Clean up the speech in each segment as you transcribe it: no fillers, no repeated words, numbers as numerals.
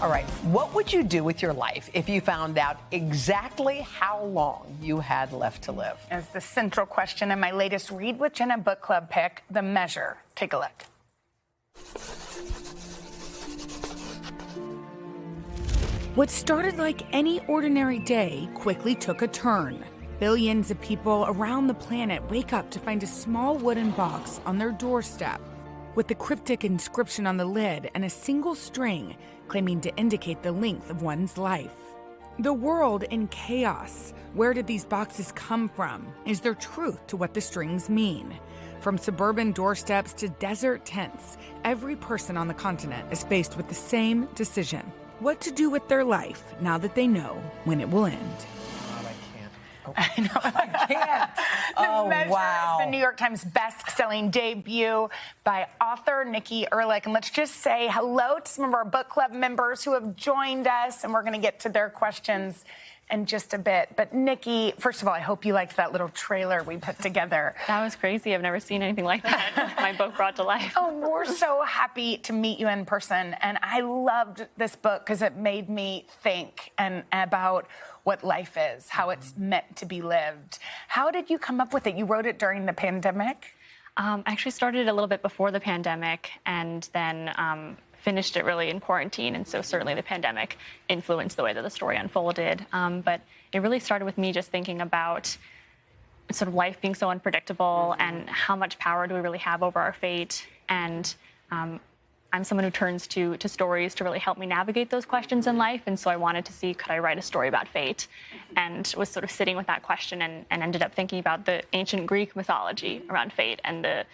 All right, what would you do with your life if you found out exactly how long you had left to live? As the central question in my latest Read with Jenna book club pick, The Measure. Take a look. What started like any ordinary day quickly took a turn. Billions of people around the planet wake up to find a small wooden box on their doorstep with the cryptic inscription on the lid and a single string claiming to indicate the length of one's life. The world in chaos. Where did these boxes come from? Is there truth to what the strings mean? From suburban doorsteps to desert tents, every person on the continent is faced with the same decision: what to do with their life now that they know when it will end. I know. I can't. The Measure is the New York Times best-selling debut by author Nikki Erlick. And let's just say hello to some of our book club members who have joined us, and we're going to get to their questions in just a bit. But Nikki, first of all, I hope you liked that little trailer we put together. That was crazy. I've never seen anything like that. My book brought to life. Oh, we're so happy to meet you in person. And I loved this book because it made me think about what life is, how it's meant to be lived. How did you come up with it? You wrote it during the pandemic? I actually started a little bit before the pandemic and then finished it really in quarantine. And so certainly the pandemic influenced the way that the story unfolded. But it really started with me just thinking about sort of life being so unpredictable and how much power do we really have over our fate. And I'm someone who turns to stories to really help me navigate those questions in life. And so I wanted to see, could I write a story about fate? And was sort of sitting with that question and ended up thinking about the ancient Greek mythology around fate and the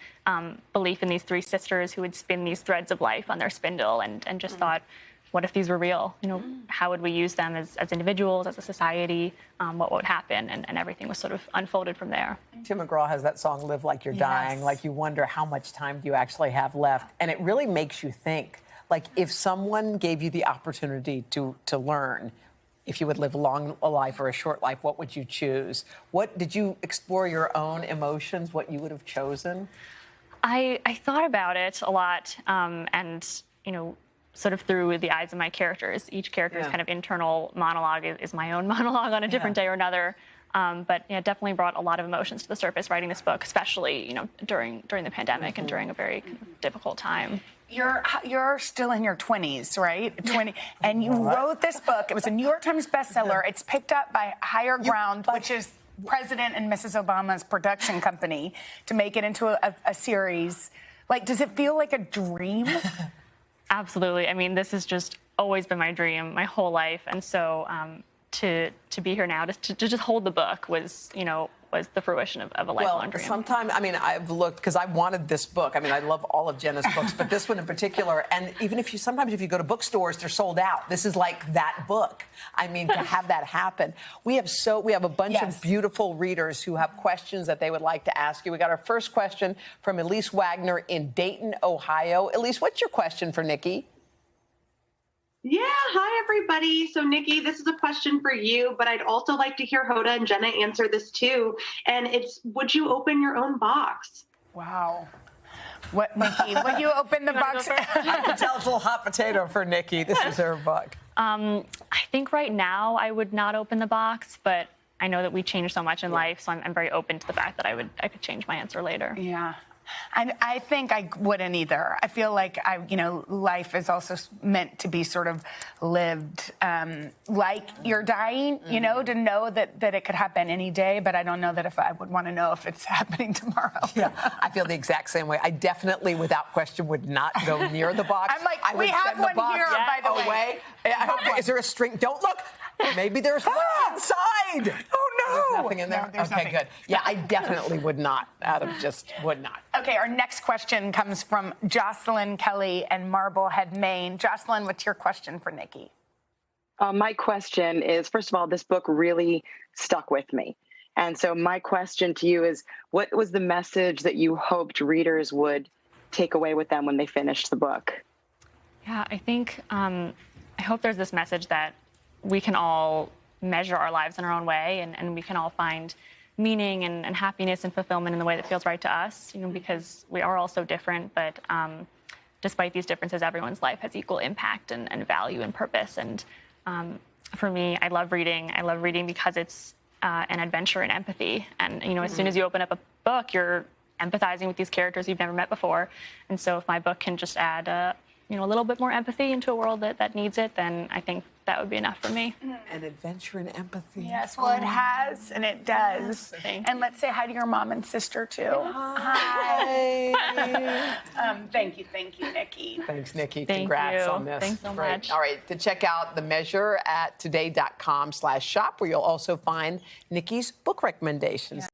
belief in these three sisters who would spin these threads of life on their spindle, and just thought, what if these were real? You know, how would we use them as individuals, as a society? What would happen? And everything was sort of unfolded from there. Tim McGraw has that song, Live Like You're Dying. Like, you wonder how much time do you actually have left. And it really makes you think, like, if someone gave you the opportunity to learn if you would live a long life or a short life, what would you choose? What did you explore your own emotions, what you would have chosen? I thought about it a lot, and, you know, sort of through the eyes of my characters. Each character's kind of internal monologue is my own monologue on a different day or another. But yeah, definitely brought a lot of emotions to the surface writing this book, especially, you know, during the pandemic and during a very difficult time. You're still in your 20s, right? 20, and you wrote this book. It was a New York Times bestseller. It's picked up by Higher Ground, which is President and Mrs. Obama's production company, to make it into a series. Like, does it feel like a dream? Absolutely. I mean, this has just always been my dream my whole life. And so to be here now, to just hold the book was the fruition of a lifelong dream. Sometimes, I mean, I've looked, because I wanted this book. I mean, I love all of Jenna's books, but this one in particular. And even if sometimes if you go to bookstores, they're sold out. This is like that book. I mean, to have that happen. We have a bunch of beautiful readers who have questions that they would like to ask you. We got our first question from Elise Wagner in Dayton, Ohio. Elise, what's your question for Nikki? Yeah, hi, everybody. So, Nikki, this is a question for you, but I'd also like to hear Hoda and Jenna answer this, too. And it's, would you open your own box? Wow. What, Nikki, would you open the box? I can tell it's a little hot potato for Nikki. This is her book. I think right now I would not open the box, but I know that we change so much in life, so I'm very open to the fact that I could change my answer later. Yeah. And I think I wouldn't either. I feel like life is also meant to be sort of lived like you're dying, you know, to know that it could happen any day. But I don't know that if I would want to know if it's happening tomorrow. Yeah, I feel the exact same way. I definitely, without question, would not go near the box. I'm like, we have one here, by the way. I hope, is there a string? Don't look. Maybe there's one inside. Oh, no. There's nothing in there? No, okay, nothing. Good. Yeah, I definitely would not. Would not. Okay, our next question comes from Jocelyn Kelly in Marblehead, Maine. Jocelyn, what's your question for Nikki? My question is, first of all, this book really stuck with me. And so my question to you is, what was the message that you hoped readers would take away with them when they finished the book? Yeah, I think, I hope there's this message that we can all measure our lives in our own way, and we can all find meaning and happiness and fulfillment in the way that feels right to us, you know, because we are all so different. But despite these differences, everyone's life has equal impact and value and purpose. And for me, I love reading. I love reading because it's an adventure in empathy. And, you know, as soon as you open up a book, you're empathizing with these characters you've never met before. And so if my book can just add you know, a little bit more empathy into a world that needs it, then I think that would be enough for me. An adventure in empathy. Yes, well, it has, and it does. And let's say hi to your mom and sister, too. Hi. Thank you, Nikki. Thanks, Nikki. Thank Congrats you. on this. Thanks so Great. much. All right, to check out The Measure at today.com/shop, where you'll also find Nikki's book recommendations.